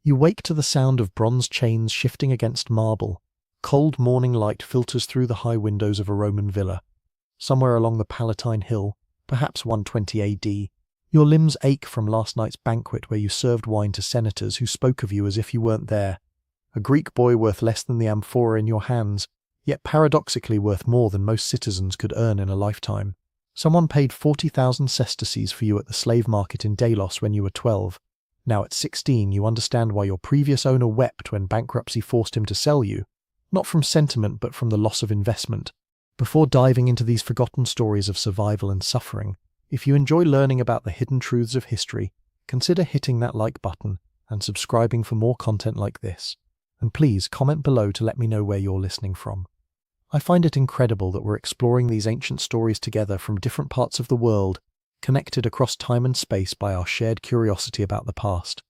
You wake to the sound of bronze chains shifting against marble. Cold morning light filters through the high windows of a Roman villa. Somewhere along the Palatine Hill, perhaps 120 AD, your limbs ache from last night's banquet where you served wine to senators who spoke of you as if you weren't there. A Greek boy worth less than the amphora in your hands, yet paradoxically worth more than most citizens could earn in a lifetime. Someone paid 40,000 sesterces for you at the slave market in Delos when you were 12. Now at 16 you understand why your previous owner wept when bankruptcy forced him to sell you, not from sentiment but from the loss of investment. Before diving into these forgotten stories of survival and suffering, if you enjoy learning about the hidden truths of history, consider hitting that like button and subscribing for more content like this. And please comment below to let me know where you're listening from. I find it incredible that we're exploring these ancient stories together from different parts of the world, connected across time and space by our shared curiosity about the past.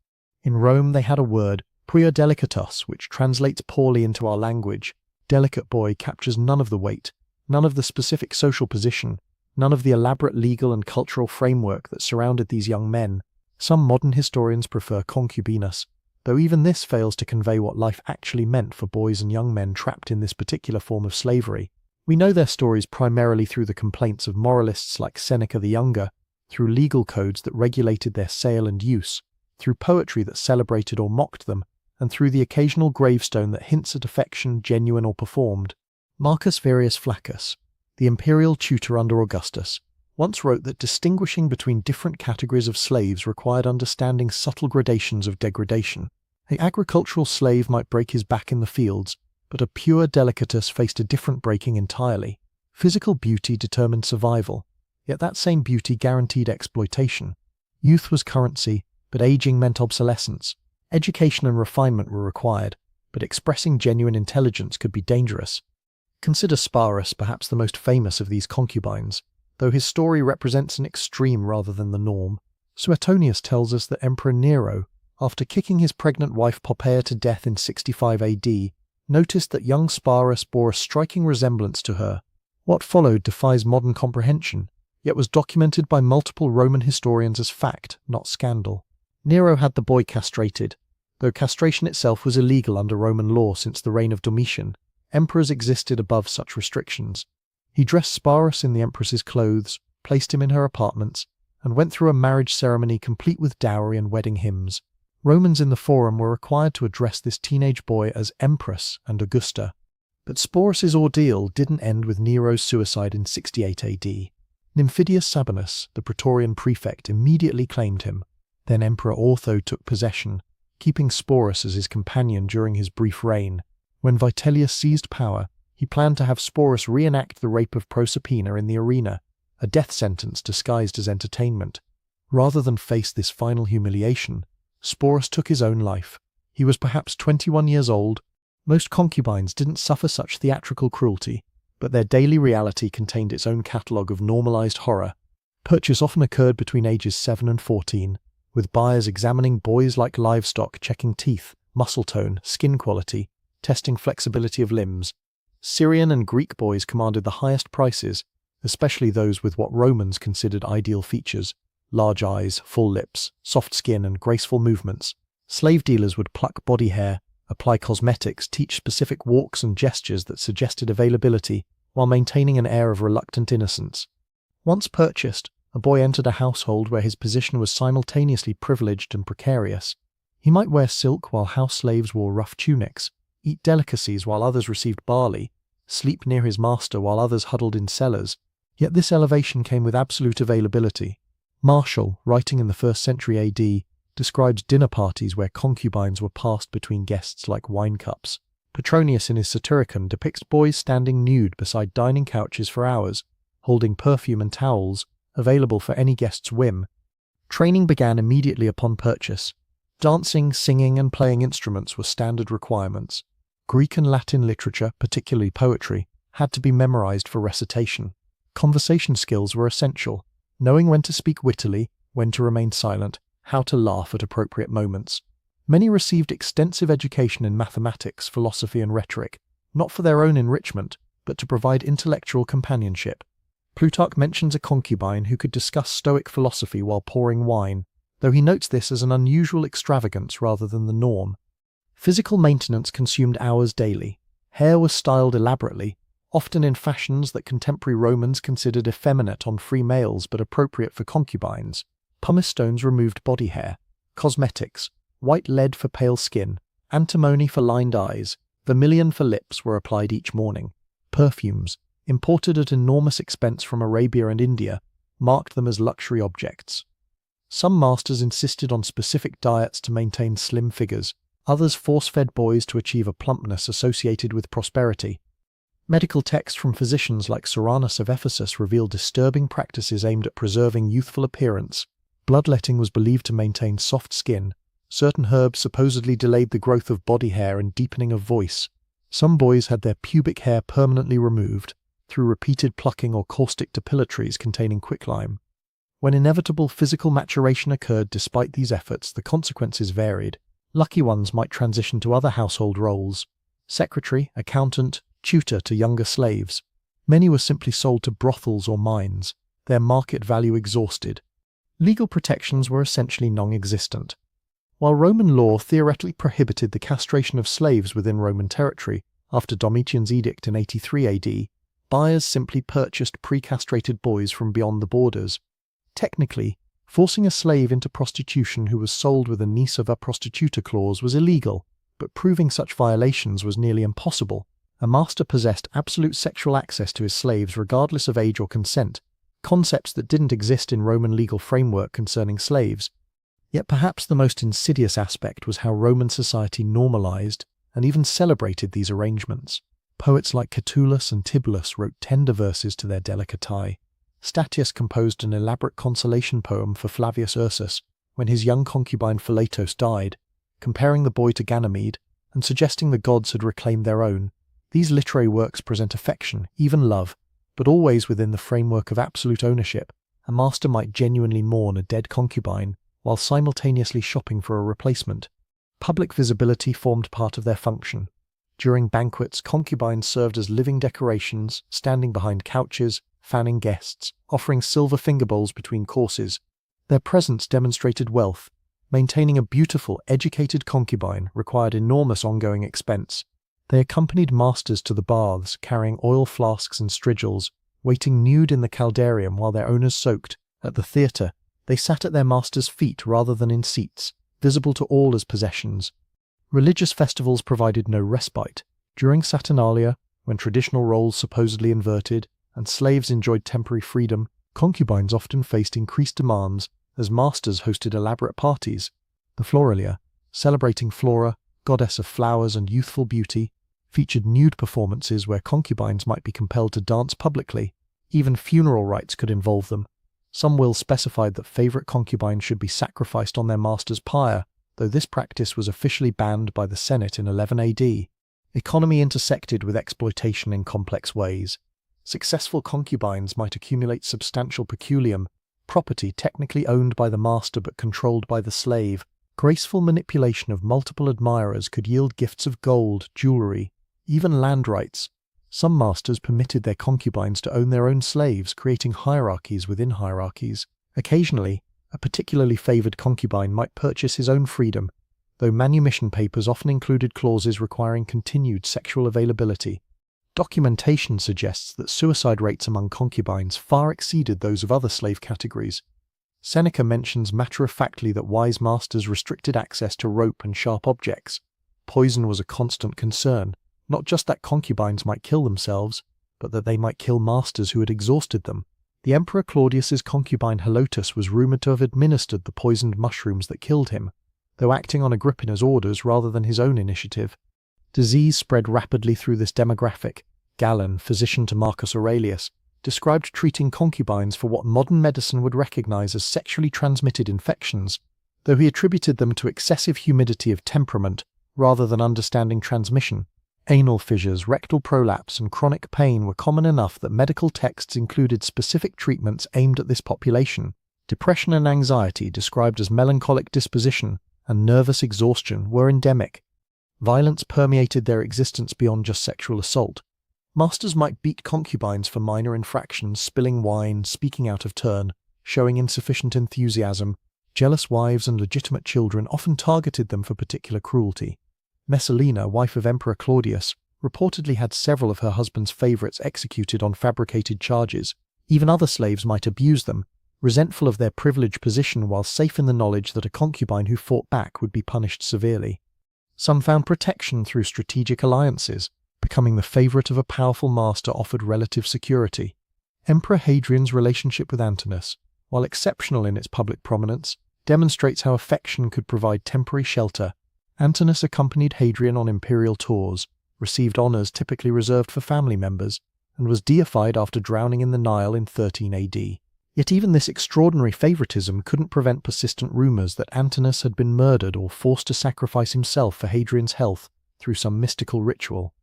In Rome they had a word, puer delicatus, which translates poorly into our language. Delicate boy captures none of the weight, none of the specific social position, none of the elaborate legal and cultural framework that surrounded these young men. Some modern historians prefer concubinus, though even this fails to convey what life actually meant for boys and young men trapped in this particular form of slavery. We know their stories primarily through the complaints of moralists like Seneca the Younger, through legal codes that regulated their sale and use, through poetry that celebrated or mocked them, and through the occasional gravestone that hints at affection, genuine or performed. Marcus Verrius Flaccus, the imperial tutor under Augustus, once wrote that distinguishing between different categories of slaves required understanding subtle gradations of degradation. An agricultural slave might break his back in the fields, but a puer delicatus faced a different breaking entirely. Physical beauty determined survival, yet that same beauty guaranteed exploitation. Youth was currency, but aging meant obsolescence. Education and refinement were required, but expressing genuine intelligence could be dangerous. Consider Sparus, perhaps the most famous of these concubines, though his story represents an extreme rather than the norm. Suetonius tells us that Emperor Nero, after kicking his pregnant wife Poppaea to death in 65 AD, noticed that young Sparus bore a striking resemblance to her. What followed defies modern comprehension, yet was documented by multiple Roman historians as fact, not scandal. Nero had the boy castrated, though castration itself was illegal under Roman law since the reign of Domitian. Emperors existed above such restrictions. He dressed Sparus in the empress's clothes, placed him in her apartments, and went through a marriage ceremony complete with dowry and wedding hymns. Romans in the Forum were required to address this teenage boy as Empress and Augusta. But Sporus's ordeal didn't end with Nero's suicide in 68 AD. Nymphidius Sabinus, the Praetorian prefect, immediately claimed him. Then Emperor Otho took possession, keeping Sporus as his companion during his brief reign. When Vitellius seized power, he planned to have Sporus reenact the rape of Proserpina in the arena, a death sentence disguised as entertainment. Rather than face this final humiliation, Sporus took his own life. He was perhaps 21 years old. Most concubines didn't suffer such theatrical cruelty, but their daily reality contained its own catalogue of normalized horror. Purchase often occurred between ages 7 and 14, with buyers examining boys like livestock, checking teeth, muscle tone, skin quality, testing flexibility of limbs. Syrian and Greek boys commanded the highest prices, especially those with what Romans considered ideal features: large eyes, full lips, soft skin, and graceful movements. Slave dealers would pluck body hair, apply cosmetics, teach specific walks and gestures that suggested availability, while maintaining an air of reluctant innocence. Once purchased, a boy entered a household where his position was simultaneously privileged and precarious. He might wear silk while house slaves wore rough tunics, eat delicacies while others received barley, sleep near his master while others huddled in cellars. Yet this elevation came with absolute availability. Martial, writing in the 1st century AD, describes dinner parties where concubines were passed between guests like wine cups. Petronius in his Satyricon depicts boys standing nude beside dining couches for hours, holding perfume and towels, available for any guest's whim. Training began immediately upon purchase. Dancing, singing, and playing instruments were standard requirements. Greek and Latin literature, particularly poetry, had to be memorized for recitation. Conversation skills were essential, knowing when to speak wittily, when to remain silent, how to laugh at appropriate moments. Many received extensive education in mathematics, philosophy, and rhetoric, not for their own enrichment, but to provide intellectual companionship. Plutarch mentions a concubine who could discuss Stoic philosophy while pouring wine, though he notes this as an unusual extravagance rather than the norm. Physical maintenance consumed hours daily. Hair was styled elaborately, often in fashions that contemporary Romans considered effeminate on free males but appropriate for concubines. Pumice stones removed body hair. Cosmetics, white lead for pale skin, antimony for lined eyes, vermilion for lips were applied each morning. Perfumes, imported at enormous expense from Arabia and India, marked them as luxury objects. Some masters insisted on specific diets to maintain slim figures. Others force-fed boys to achieve a plumpness associated with prosperity. Medical texts from physicians like Soranus of Ephesus reveal disturbing practices aimed at preserving youthful appearance. Bloodletting was believed to maintain soft skin. Certain herbs supposedly delayed the growth of body hair and deepening of voice. Some boys had their pubic hair permanently removed through repeated plucking or caustic depilatories containing quicklime. When inevitable physical maturation occurred despite these efforts, the consequences varied. Lucky ones might transition to other household roles: secretary, accountant, tutor to younger slaves. Many were simply sold to brothels or mines, their market value exhausted. Legal protections were essentially non-existent. While Roman law theoretically prohibited the castration of slaves within Roman territory, after Domitian's edict in 83 AD, buyers simply purchased pre-castrated boys from beyond the borders. Technically, forcing a slave into prostitution who was sold with a niece of a prostituta clause was illegal, but proving such violations was nearly impossible. A master possessed absolute sexual access to his slaves regardless of age or consent, concepts that didn't exist in Roman legal framework concerning slaves. Yet perhaps the most insidious aspect was how Roman society normalized and even celebrated these arrangements. Poets like Catullus and Tibullus wrote tender verses to their delicatae. Statius composed an elaborate consolation poem for Flavius Ursus when his young concubine Philetos died, comparing the boy to Ganymede and suggesting the gods had reclaimed their own. These literary works present affection, even love, but always within the framework of absolute ownership. A master might genuinely mourn a dead concubine while simultaneously shopping for a replacement. Public visibility formed part of their function. During banquets, concubines served as living decorations, standing behind couches, fanning guests, offering silver finger bowls between courses. Their presence demonstrated wealth. Maintaining a beautiful, educated concubine required enormous ongoing expense. They accompanied masters to the baths, carrying oil flasks and strigils, waiting nude in the caldarium while their owners soaked. At the theatre, they sat at their masters' feet rather than in seats, visible to all as possessions. Religious festivals provided no respite. During Saturnalia, when traditional roles supposedly inverted, and slaves enjoyed temporary freedom, concubines often faced increased demands as masters hosted elaborate parties. The Floralia, celebrating Flora, goddess of flowers and youthful beauty, featured nude performances where concubines might be compelled to dance publicly. Even funeral rites could involve them. Some wills specified that favourite concubines should be sacrificed on their master's pyre, though this practice was officially banned by the Senate in 11 AD. Economy intersected with exploitation in complex ways. Successful concubines might accumulate substantial peculium, property technically owned by the master but controlled by the slave. Graceful manipulation of multiple admirers could yield gifts of gold, jewelry, even land rights. Some masters permitted their concubines to own their own slaves, creating hierarchies within hierarchies. Occasionally, a particularly favoured concubine might purchase his own freedom, though manumission papers often included clauses requiring continued sexual availability. Documentation suggests that suicide rates among concubines far exceeded those of other slave categories. Seneca mentions matter-of-factly that wise masters restricted access to rope and sharp objects. Poison was a constant concern, not just that concubines might kill themselves, but that they might kill masters who had exhausted them. The Emperor Claudius's concubine Helotus was rumoured to have administered the poisoned mushrooms that killed him, though acting on Agrippina's orders rather than his own initiative. Disease spread rapidly through this demographic. Galen, physician to Marcus Aurelius, described treating concubines for what modern medicine would recognize as sexually transmitted infections, though he attributed them to excessive humidity of temperament rather than understanding transmission. Anal fissures, rectal prolapse, and chronic pain were common enough that medical texts included specific treatments aimed at this population. Depression and anxiety, described as melancholic disposition and nervous exhaustion, were endemic. Violence permeated their existence beyond just sexual assault. Masters might beat concubines for minor infractions, spilling wine, speaking out of turn, showing insufficient enthusiasm, Jealous wives and legitimate children often targeted them for particular cruelty. Messalina, wife of Emperor Claudius, reportedly had several of her husband's favorites executed on fabricated charges. Even other slaves might abuse them, resentful of their privileged position while safe in the knowledge that a concubine who fought back would be punished severely. Some found protection through strategic alliances, becoming the favorite of a powerful master offered relative security. Emperor Hadrian's relationship with Antinous, while exceptional in its public prominence, demonstrates how affection could provide temporary shelter. Antinous accompanied Hadrian on imperial tours, received honours typically reserved for family members, and was deified after drowning in the Nile in 13 AD. Yet even this extraordinary favoritism couldn't prevent persistent rumours that Antinous had been murdered or forced to sacrifice himself for Hadrian's health through some mystical ritual.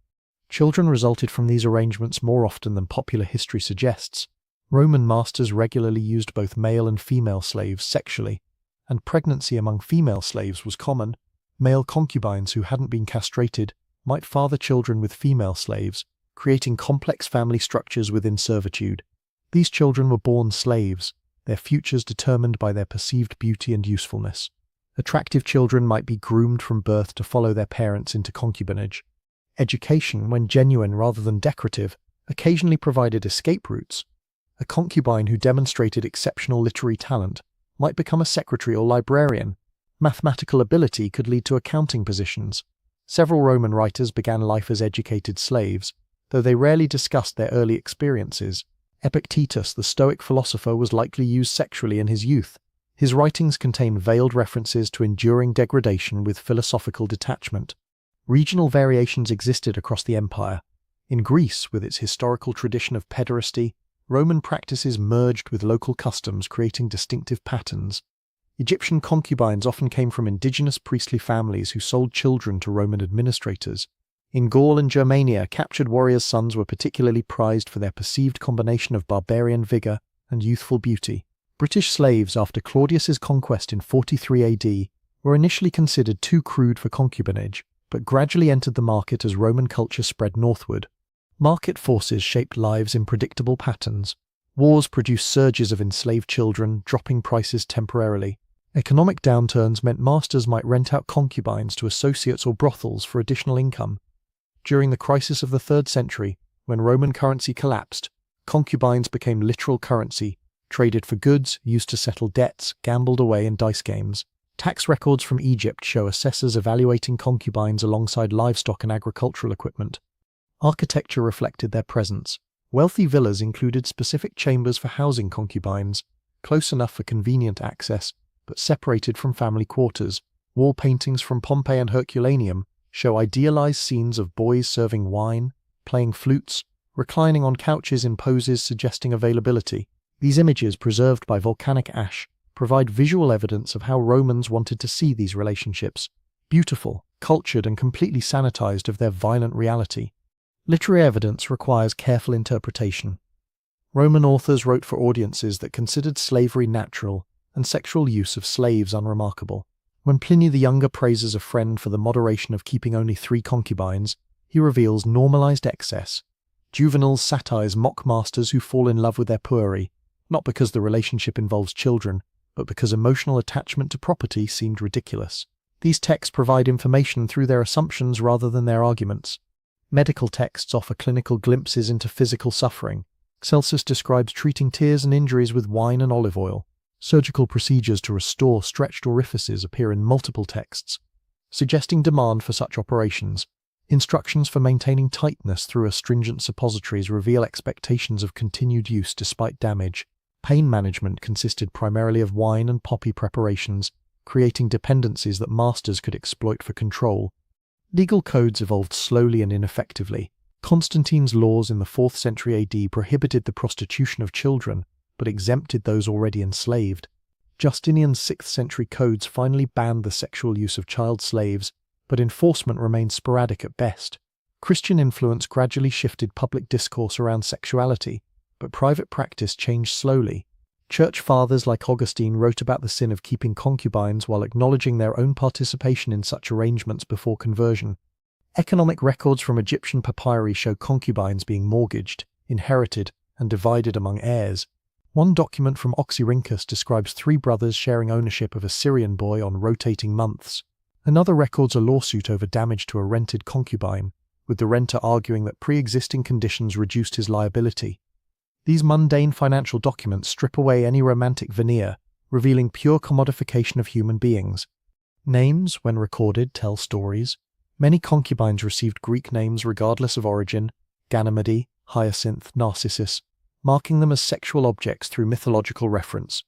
Children resulted from these arrangements more often than popular history suggests. Roman masters regularly used both male and female slaves sexually, and pregnancy among female slaves was common. Male concubines who hadn't been castrated might father children with female slaves, creating complex family structures within servitude. These children were born slaves, their futures determined by their perceived beauty and usefulness. Attractive children might be groomed from birth to follow their parents into concubinage. Education, when genuine rather than decorative, occasionally provided escape routes. A concubine who demonstrated exceptional literary talent might become a secretary or librarian. Mathematical ability could lead to accounting positions. Several Roman writers began life as educated slaves, though they rarely discussed their early experiences. Epictetus, the Stoic philosopher, was likely used sexually in his youth. His writings contain veiled references to enduring degradation with philosophical detachment. Regional variations existed across the empire. In Greece, with its historical tradition of pederasty, Roman practices merged with local customs, creating distinctive patterns. Egyptian concubines often came from indigenous priestly families who sold children to Roman administrators. In Gaul and Germania, captured warriors' sons were particularly prized for their perceived combination of barbarian vigour and youthful beauty. British slaves, after Claudius's conquest in 43 AD, were initially considered too crude for concubinage, but gradually entered the market as Roman culture spread northward. Market forces shaped lives in predictable patterns. Wars produced surges of enslaved children, dropping prices temporarily. Economic downturns meant masters might rent out concubines to associates or brothels for additional income. During the crisis of the 3rd century, when Roman currency collapsed, concubines became literal currency, traded for goods, used to settle debts, gambled away in dice games. Tax records from Egypt show assessors evaluating concubines alongside livestock and agricultural equipment. Architecture reflected their presence. Wealthy villas included specific chambers for housing concubines, close enough for convenient access, but separated from family quarters. Wall paintings from Pompeii and Herculaneum show idealized scenes of boys serving wine, playing flutes, reclining on couches in poses suggesting availability. These images, preserved by volcanic ash, provide visual evidence of how Romans wanted to see these relationships: beautiful, cultured, and completely sanitized of their violent reality. Literary evidence requires careful interpretation. Roman authors wrote for audiences that considered slavery natural and sexual use of slaves unremarkable. When Pliny the Younger praises a friend for the moderation of keeping only 3 concubines, he reveals normalized excess. Juvenal's satires mock masters who fall in love with their pueri, not because the relationship involves children, but because emotional attachment to property seemed ridiculous. These texts provide information through their assumptions rather than their arguments. Medical texts offer clinical glimpses into physical suffering. Celsus describes treating tears and injuries with wine and olive oil. Surgical procedures to restore stretched orifices appear in multiple texts, suggesting demand for such operations. Instructions for maintaining tightness through astringent suppositories reveal expectations of continued use despite damage. Pain management consisted primarily of wine and poppy preparations, creating dependencies that masters could exploit for control. Legal codes evolved slowly and ineffectively. Constantine's laws in the 4th century AD prohibited the prostitution of children, but exempted those already enslaved. Justinian's 6th century codes finally banned the sexual use of child slaves, but enforcement remained sporadic at best. Christian influence gradually shifted public discourse around sexuality, but private practice changed slowly. Church fathers like Augustine wrote about the sin of keeping concubines while acknowledging their own participation in such arrangements before conversion. Economic records from Egyptian papyri show concubines being mortgaged, inherited, and divided among heirs. One document from Oxyrhynchus describes 3 brothers sharing ownership of a Syrian boy on rotating months. Another records a lawsuit over damage to a rented concubine, with the renter arguing that pre-existing conditions reduced his liability. These mundane financial documents strip away any romantic veneer, revealing pure commodification of human beings. Names, when recorded, tell stories. Many concubines received Greek names regardless of origin: Ganymede, Hyacinth, Narcissus, marking them as sexual objects through mythological reference.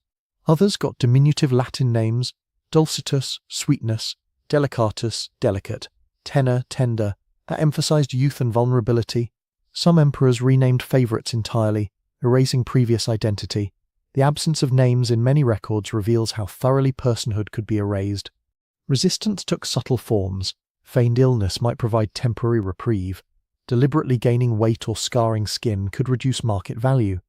Others got diminutive Latin names: Dulcitus, sweetness; Delicatus, delicate; Tenor, tender, that emphasized youth and vulnerability. Some emperors renamed favorites entirely, erasing previous identity. The absence of names in many records reveals how thoroughly personhood could be erased. Resistance took subtle forms. Feigned illness might provide temporary reprieve. Deliberately gaining weight or scarring skin could reduce market value.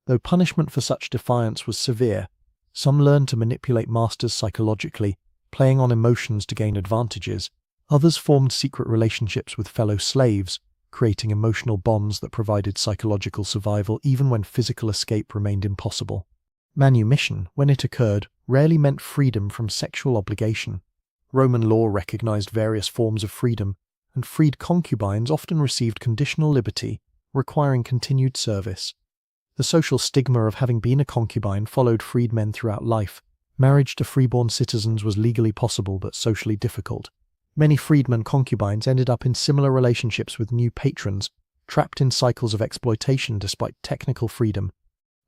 Though punishment for such defiance was severe, some learned to manipulate masters psychologically, playing on emotions to gain advantages. Others formed secret relationships with fellow slaves, creating emotional bonds that provided psychological survival even when physical escape remained impossible. Manumission, when it occurred, rarely meant freedom from sexual obligation. Roman law recognized various forms of freedom, and freed concubines often received conditional liberty, requiring continued service. The social stigma of having been a concubine followed freedmen throughout life. Marriage to freeborn citizens was legally possible but socially difficult. Many freedmen concubines ended up in similar relationships with new patrons, trapped in cycles of exploitation despite technical freedom.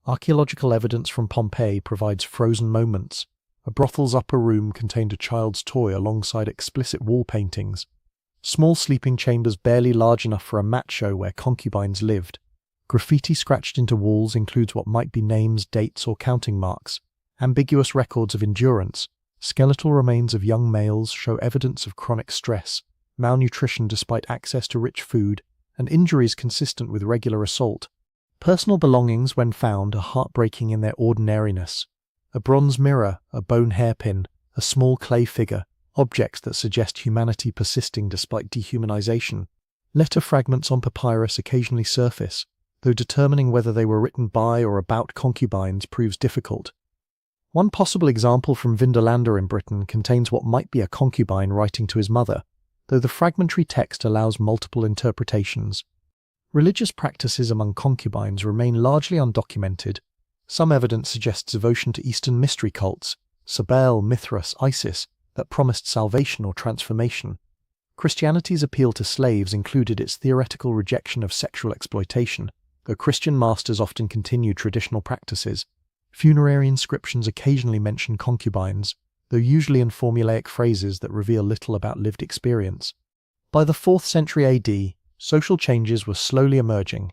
Archaeological evidence from Pompeii provides frozen moments. A brothel's upper room contained a child's toy alongside explicit wall paintings. Small sleeping chambers barely large enough for a mat show where concubines lived. Graffiti scratched into walls includes what might be names, dates, or counting marks. Ambiguous records of endurance. Skeletal remains of young males show evidence of chronic stress, malnutrition despite access to rich food, and injuries consistent with regular assault. Personal belongings, when found, are heartbreaking in their ordinariness. A bronze mirror, a bone hairpin, a small clay figure, objects that suggest humanity persisting despite dehumanization. Letter fragments on papyrus occasionally surface, though determining whether they were written by or about concubines proves difficult. One possible example from Vindolanda in Britain contains what might be a concubine writing to his mother, though the fragmentary text allows multiple interpretations. Religious practices among concubines remain largely undocumented. Some evidence suggests devotion to Eastern mystery cults, Cybele, Mithras, Isis, that promised salvation or transformation. Christianity's appeal to slaves included its theoretical rejection of sexual exploitation, though Christian masters often continued traditional practices. Funerary inscriptions occasionally mention concubines, though usually in formulaic phrases that reveal little about lived experience. By the 4th century AD, social changes were slowly emerging.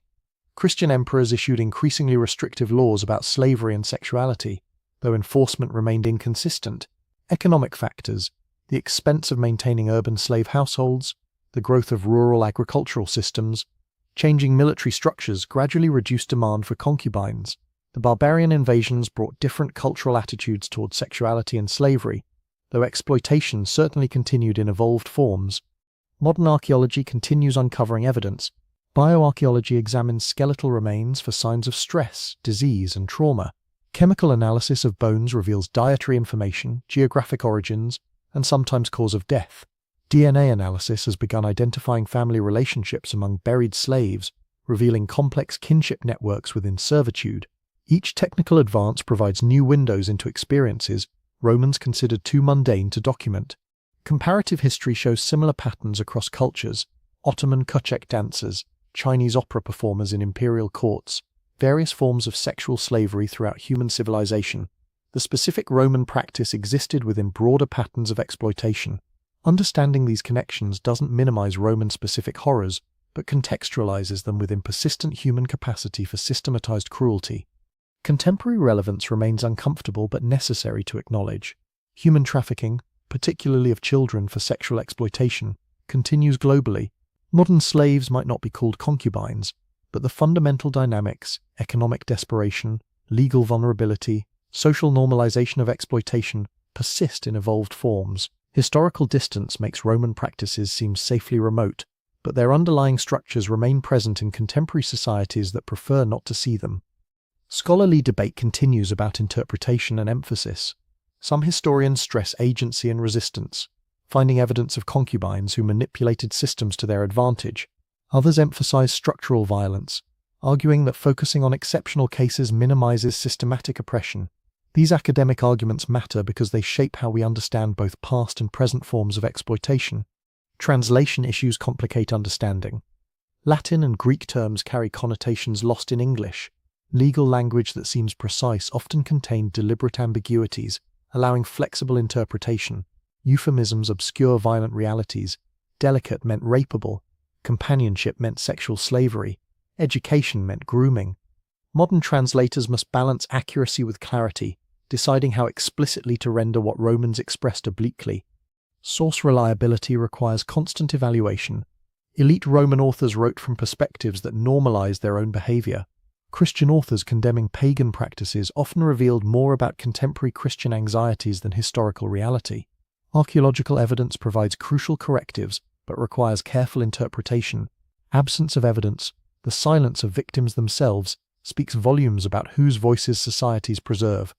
Christian emperors issued increasingly restrictive laws about slavery and sexuality, though enforcement remained inconsistent. Economic factors, the expense of maintaining urban slave households, the growth of rural agricultural systems, changing military structures gradually reduced demand for concubines. The barbarian invasions brought different cultural attitudes toward sexuality and slavery, though exploitation certainly continued in evolved forms. Modern archaeology continues uncovering evidence. Bioarchaeology examines skeletal remains for signs of stress, disease, and trauma. Chemical analysis of bones reveals dietary information, geographic origins, and sometimes cause of death. DNA analysis has begun identifying family relationships among buried slaves, revealing complex kinship networks within servitude. Each technical advance provides new windows into experiences Romans considered too mundane to document. Comparative history shows similar patterns across cultures: Ottoman Kuchek dancers, Chinese opera performers in imperial courts, various forms of sexual slavery throughout human civilization. The specific Roman practice existed within broader patterns of exploitation. Understanding these connections doesn't minimize Roman-specific horrors, but contextualizes them within persistent human capacity for systematized cruelty. Contemporary relevance remains uncomfortable but necessary to acknowledge. Human trafficking, particularly of children for sexual exploitation, continues globally. Modern slaves might not be called concubines, but the fundamental dynamics, economic desperation, legal vulnerability, social normalization of exploitation, persist in evolved forms. Historical distance makes Roman practices seem safely remote, but their underlying structures remain present in contemporary societies that prefer not to see them. Scholarly debate continues about interpretation and emphasis. Some historians stress agency and resistance, finding evidence of concubines who manipulated systems to their advantage. Others emphasize structural violence, arguing that focusing on exceptional cases minimizes systematic oppression. These academic arguments matter because they shape how we understand both past and present forms of exploitation. Translation issues complicate understanding. Latin and Greek terms carry connotations lost in English. Legal language that seems precise often contained deliberate ambiguities, allowing flexible interpretation. Euphemisms obscure violent realities. Delicate meant rapeable. Companionship meant sexual slavery. Education meant grooming. Modern translators must balance accuracy with clarity, deciding how explicitly to render what Romans expressed obliquely. Source reliability requires constant evaluation. Elite Roman authors wrote from perspectives that normalized their own behavior. Christian authors condemning pagan practices often revealed more about contemporary Christian anxieties than historical reality. Archaeological evidence provides crucial correctives, but requires careful interpretation. Absence of evidence, the silence of victims themselves, speaks volumes about whose voices societies preserve.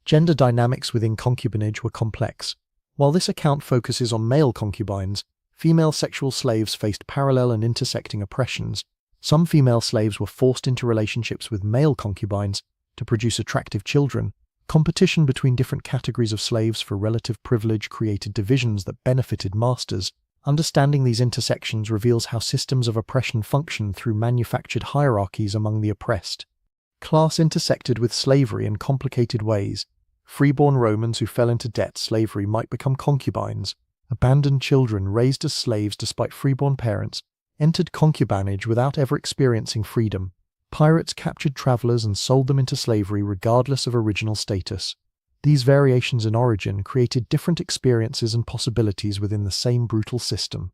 Gender dynamics within concubinage were complex. While this account focuses on male concubines, female sexual slaves faced parallel and intersecting oppressions. Some female slaves were forced into relationships with male concubines to produce attractive children. Competition between different categories of slaves for relative privilege created divisions that benefited masters. Understanding these intersections reveals how systems of oppression function through manufactured hierarchies among the oppressed. Class intersected with slavery in complicated ways. Freeborn Romans who fell into debt slavery might become concubines. Abandoned children raised as slaves despite freeborn parents entered concubinage without ever experiencing freedom. Pirates captured travelers and sold them into slavery regardless of original status. These variations in origin created different experiences and possibilities within the same brutal system.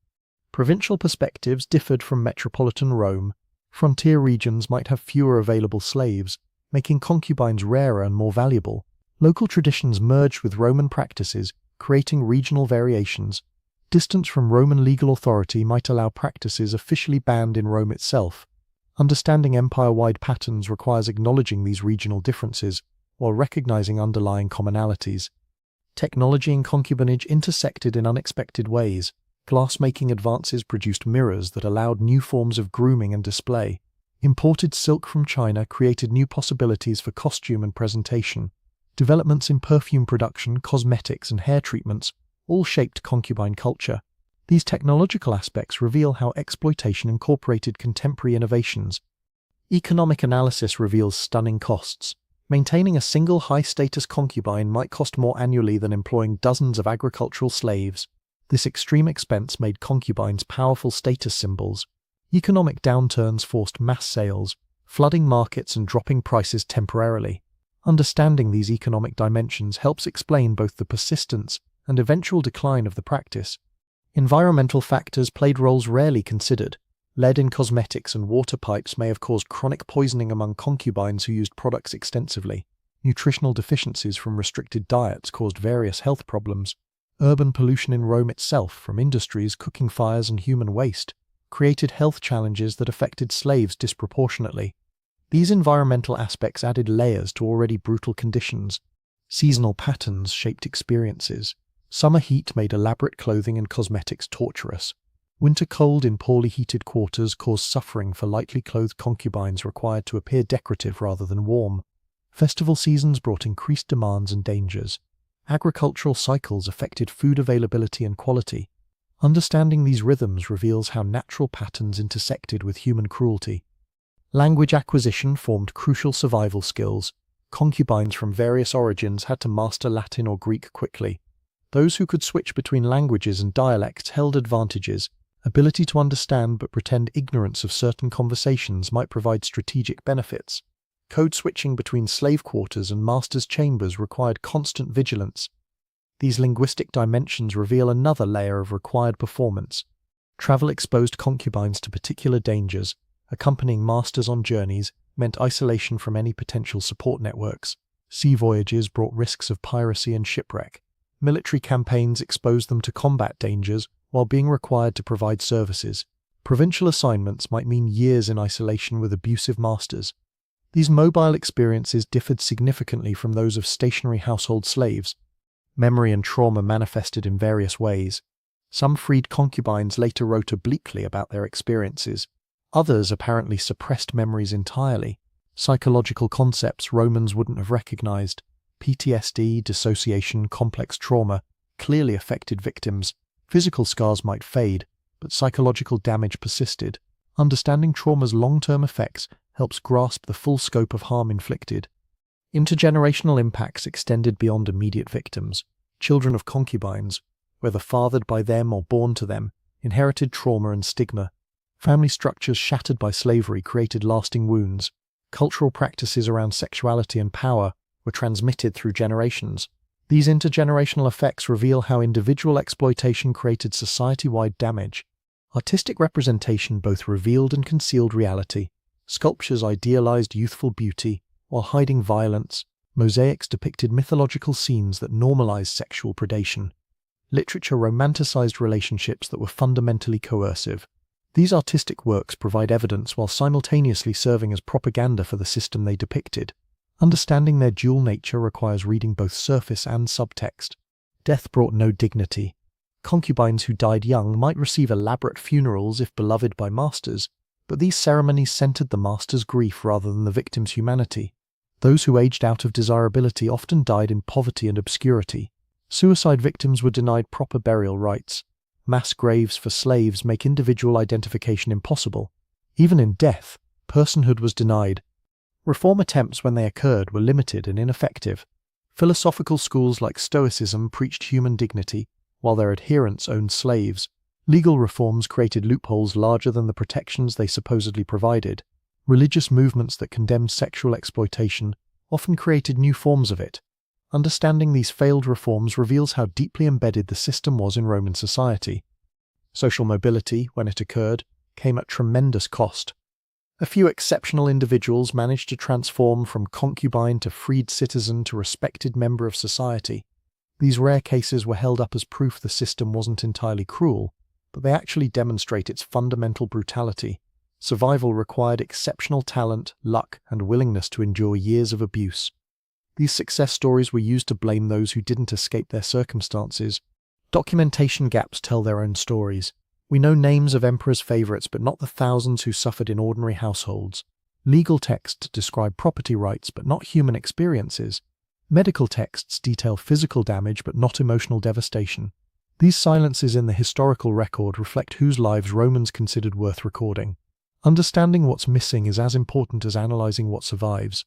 Provincial perspectives differed from metropolitan Rome. Frontier regions might have fewer available slaves, making concubines rarer and more valuable. Local traditions merged with Roman practices, creating regional variations. Distance from Roman legal authority might allow practices officially banned in Rome itself. Understanding empire-wide patterns requires acknowledging these regional differences, while recognizing underlying commonalities. Technology and concubinage intersected in unexpected ways. Glass-making advances produced mirrors that allowed new forms of grooming and display. Imported silk from China created new possibilities for costume and presentation. Developments in perfume production, cosmetics, and hair treatments all shaped concubine culture. These technological aspects reveal how exploitation incorporated contemporary innovations. Economic analysis reveals stunning costs. Maintaining a single high-status concubine might cost more annually than employing dozens of agricultural slaves. This extreme expense made concubines powerful status symbols. Economic downturns forced mass sales, flooding markets and dropping prices temporarily. Understanding these economic dimensions helps explain both the persistence and eventual decline of the practice. Environmental factors played roles rarely considered. Lead in cosmetics and water pipes may have caused chronic poisoning among concubines who used products extensively. Nutritional deficiencies from restricted diets caused various health problems. Urban pollution in Rome itself, from industries, cooking fires, and human waste, created health challenges that affected slaves disproportionately. These environmental aspects added layers to already brutal conditions. Seasonal patterns shaped experiences. Summer heat made elaborate clothing and cosmetics torturous. Winter cold in poorly heated quarters caused suffering for lightly clothed concubines required to appear decorative rather than warm. Festival seasons brought increased demands and dangers. Agricultural cycles affected food availability and quality. Understanding these rhythms reveals how natural patterns intersected with human cruelty. Language acquisition formed crucial survival skills. Concubines from various origins had to master Latin or Greek quickly. Those who could switch between languages and dialects held advantages. Ability to understand but pretend ignorance of certain conversations might provide strategic benefits. Code switching between slave quarters and masters' chambers required constant vigilance. These linguistic dimensions reveal another layer of required performance. Travel exposed concubines to particular dangers. Accompanying masters on journeys meant isolation from any potential support networks. Sea voyages brought risks of piracy and shipwreck. Military campaigns exposed them to combat dangers while being required to provide services. Provincial assignments might mean years in isolation with abusive masters. These mobile experiences differed significantly from those of stationary household slaves. Memory and trauma manifested in various ways. Some freed concubines later wrote obliquely about their experiences. Others apparently suppressed memories entirely. Psychological concepts Romans wouldn't have recognized, PTSD, dissociation, complex trauma, clearly affected victims. Physical scars might fade, but psychological damage persisted. Understanding trauma's long-term effects helps grasp the full scope of harm inflicted. Intergenerational impacts extended beyond immediate victims. Children of concubines, whether fathered by them or born to them, inherited trauma and stigma. Family structures shattered by slavery created lasting wounds. Cultural practices around sexuality and power were transmitted through generations. These intergenerational effects reveal how individual exploitation created society-wide damage. Artistic representation both revealed and concealed reality. Sculptures idealized youthful beauty, while hiding violence. Mosaics depicted mythological scenes that normalized sexual predation. Literature romanticized relationships that were fundamentally coercive. These artistic works provide evidence while simultaneously serving as propaganda for the system they depicted. Understanding their dual nature requires reading both surface and subtext. Death brought no dignity. Concubines who died young might receive elaborate funerals if beloved by masters, but these ceremonies centered the master's grief rather than the victim's humanity. Those who aged out of desirability often died in poverty and obscurity. Suicide victims were denied proper burial rites. Mass graves for slaves make individual identification impossible. Even in death, personhood was denied. Reform attempts, when they occurred, were limited and ineffective. Philosophical schools like Stoicism preached human dignity, while their adherents owned slaves. Legal reforms created loopholes larger than the protections they supposedly provided. Religious movements that condemned sexual exploitation often created new forms of it. Understanding these failed reforms reveals how deeply embedded the system was in Roman society. Social mobility, when it occurred, came at tremendous cost. A few exceptional individuals managed to transform from concubine to freed citizen to respected member of society. These rare cases were held up as proof the system wasn't entirely cruel, but they actually demonstrate its fundamental brutality. Survival required exceptional talent, luck, and willingness to endure years of abuse. These success stories were used to blame those who didn't escape their circumstances. Documentation gaps tell their own stories. We know names of emperors' favorites, but not the thousands who suffered in ordinary households. Legal texts describe property rights, but not human experiences. Medical texts detail physical damage, but not emotional devastation. These silences in the historical record reflect whose lives Romans considered worth recording. Understanding what's missing is as important as analyzing what survives.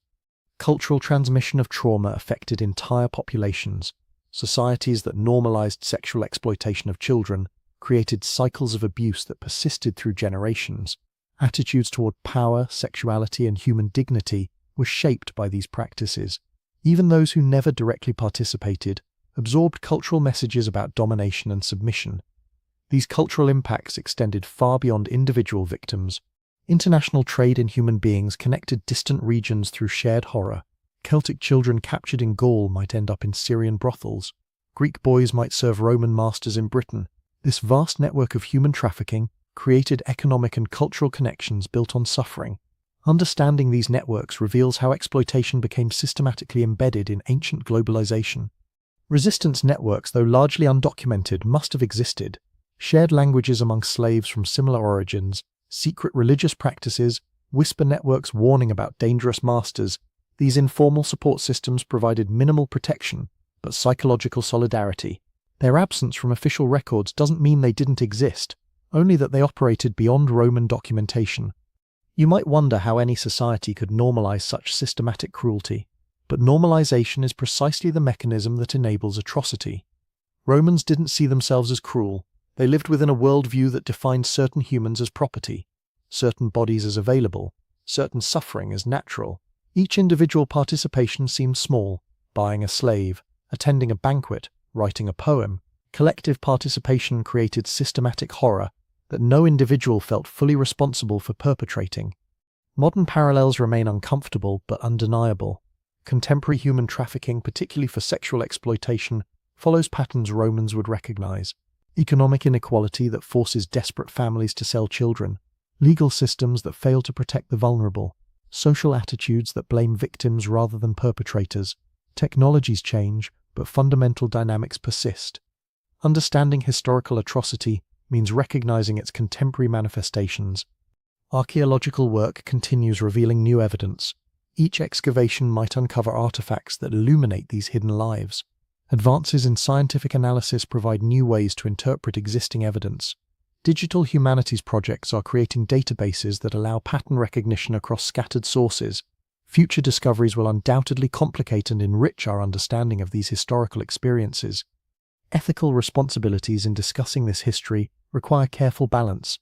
Cultural transmission of trauma affected entire populations. Societies that normalized sexual exploitation of children created cycles of abuse that persisted through generations. Attitudes toward power, sexuality, and human dignity were shaped by these practices. Even those who never directly participated absorbed cultural messages about domination and submission. These cultural impacts extended far beyond individual victims. International trade in human beings connected distant regions through shared horror. Celtic children captured in Gaul might end up in Syrian brothels. Greek boys might serve Roman masters in Britain. This vast network of human trafficking created economic and cultural connections built on suffering. Understanding these networks reveals how exploitation became systematically embedded in ancient globalization. Resistance networks, though largely undocumented, must have existed. Shared languages among slaves from similar origins, secret religious practices, whisper networks warning about dangerous masters. These informal support systems provided minimal protection, but psychological solidarity. Their absence from official records doesn't mean they didn't exist, only that they operated beyond Roman documentation. You might wonder how any society could normalize such systematic cruelty, but normalization is precisely the mechanism that enables atrocity. Romans didn't see themselves as cruel. They lived within a worldview that defined certain humans as property, certain bodies as available, certain suffering as natural. Each individual participation seemed small: buying a slave, attending a banquet, writing a poem. Collective participation created systematic horror that no individual felt fully responsible for perpetrating. Modern parallels remain uncomfortable but undeniable. Contemporary human trafficking, particularly for sexual exploitation, follows patterns Romans would recognize. Economic inequality that forces desperate families to sell children. Legal systems that fail to protect the vulnerable. social attitudes that blame victims rather than perpetrators. Technologies change, but fundamental dynamics persist. Understanding historical atrocity means recognizing its contemporary manifestations. Archaeological work continues revealing new evidence. Each excavation might uncover artifacts that illuminate these hidden lives. Advances in scientific analysis provide new ways to interpret existing evidence. Digital humanities projects are creating databases that allow pattern recognition across scattered sources. Future discoveries will undoubtedly complicate and enrich our understanding of these historical experiences. Ethical responsibilities in discussing this history require careful balance.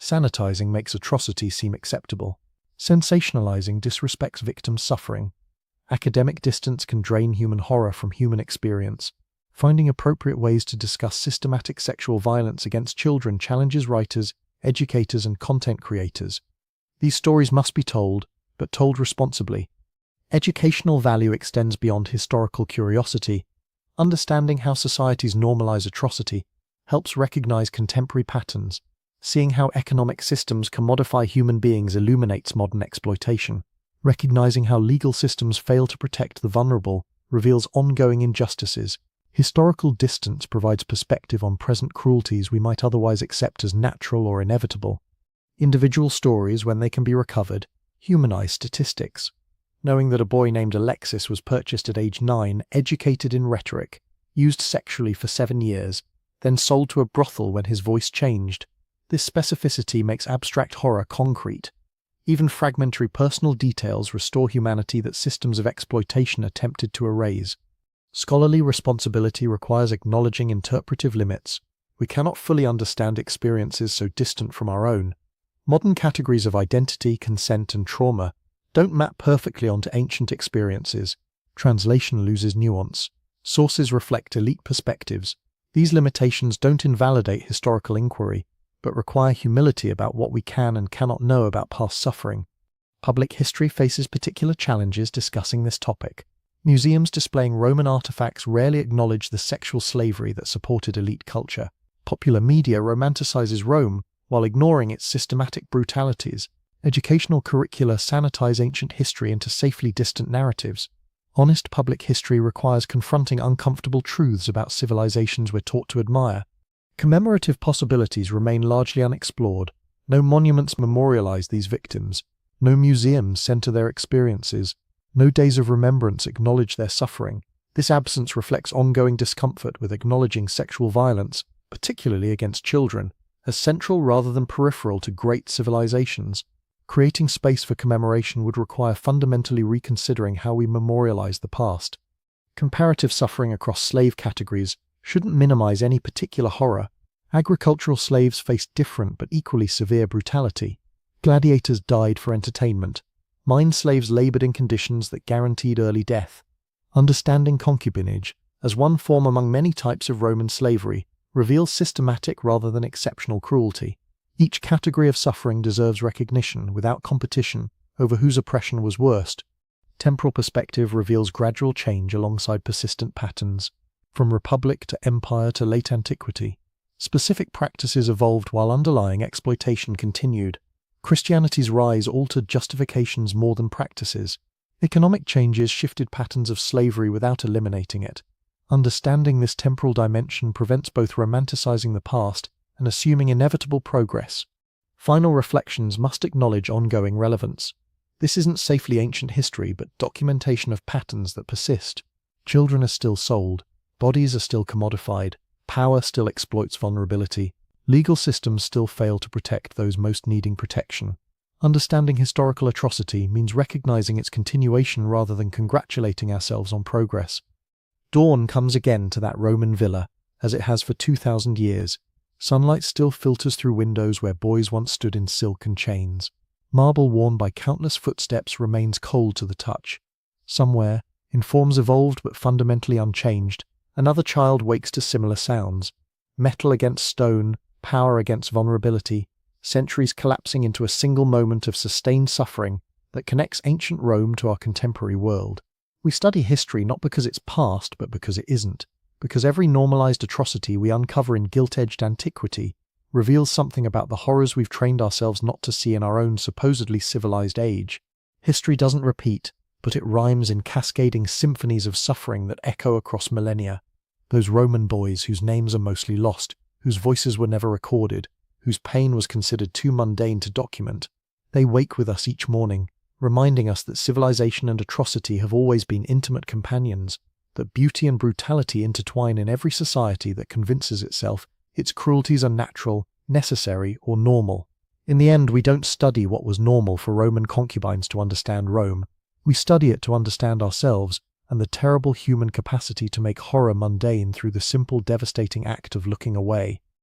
Sanitizing makes atrocity seem acceptable. Sensationalizing disrespects victims' suffering. Academic distance can drain human horror from human experience. Finding appropriate ways to discuss systematic sexual violence against children challenges writers, educators, and content creators. These stories must be told, but told responsibly. Educational value extends beyond historical curiosity. Understanding how societies normalize atrocity helps recognize contemporary patterns. Seeing how economic systems commodify human beings illuminates modern exploitation. Recognizing how legal systems fail to protect the vulnerable reveals ongoing injustices. Historical distance provides perspective on present cruelties we might otherwise accept as natural or inevitable. Individual stories, when they can be recovered, humanize statistics. Knowing that a boy named Alexis was purchased at age 9, educated in rhetoric, used sexually for 7 years, then sold to a brothel when his voice changed. This specificity makes abstract horror concrete. Even fragmentary personal details restore humanity that systems of exploitation attempted to erase. Scholarly responsibility requires acknowledging interpretive limits. We cannot fully understand experiences so distant from our own. Modern categories of identity, consent, and trauma don't map perfectly onto ancient experiences. Translation loses nuance. Sources reflect elite perspectives. These limitations don't invalidate historical inquiry, but require humility about what we can and cannot know about past suffering. Public history faces particular challenges discussing this topic. Museums displaying Roman artifacts rarely acknowledge the sexual slavery that supported elite culture. Popular media romanticizes Rome while ignoring its systematic brutalities. Educational curricula sanitize ancient history into safely distant narratives. Honest public history requires confronting uncomfortable truths about civilizations we're taught to admire. Commemorative possibilities remain largely unexplored. No monuments memorialize these victims. No museums center their experiences. No days of remembrance acknowledge their suffering. This absence reflects ongoing discomfort with acknowledging sexual violence, particularly against children, as central rather than peripheral to great civilizations. Creating space for commemoration would require fundamentally reconsidering how we memorialize the past. Comparative suffering across slave categories shouldn't minimize any particular horror. Agricultural slaves faced different but equally severe brutality. Gladiators died for entertainment. Mine slaves labored in conditions that guaranteed early death. Understanding concubinage, as one form among many types of Roman slavery, reveals systematic rather than exceptional cruelty. Each category of suffering deserves recognition without competition over whose oppression was worst. Temporal perspective reveals gradual change alongside persistent patterns. From republic to empire to late antiquity, specific practices evolved while underlying exploitation continued. Christianity's rise altered justifications more than practices. Economic changes shifted patterns of slavery without eliminating it. Understanding this temporal dimension prevents both romanticizing the past and assuming inevitable progress. Final reflections must acknowledge ongoing relevance. This isn't safely ancient history, but documentation of patterns that persist. Children are still sold. Bodies are still commodified. Power still exploits vulnerability. Legal systems still fail to protect those most needing protection. Understanding historical atrocity means recognizing its continuation rather than congratulating ourselves on progress. Dawn comes again to that Roman villa, as it has for 2,000 years. Sunlight still filters through windows where boys once stood in silk and chains. Marble worn by countless footsteps remains cold to the touch. Somewhere, in forms evolved but fundamentally unchanged, another child wakes to similar sounds. Metal against stone, power against vulnerability, centuries collapsing into a single moment of sustained suffering that connects ancient Rome to our contemporary world. We study history not because it's past, but because it isn't. Because every normalized atrocity we uncover in gilt-edged antiquity reveals something about the horrors we've trained ourselves not to see in our own supposedly civilized age. History doesn't repeat, but it rhymes in cascading symphonies of suffering that echo across millennia. Those Roman boys whose names are mostly lost, whose voices were never recorded, whose pain was considered too mundane to document, they wake with us each morning, reminding us that civilization and atrocity have always been intimate companions, that beauty and brutality intertwine in every society that convinces itself its cruelties are natural, necessary, or normal. In the end, we don't study what was normal for Roman concubines to understand Rome. We study it to understand ourselves and the terrible human capacity to make horror mundane through the simple, devastating act of looking away.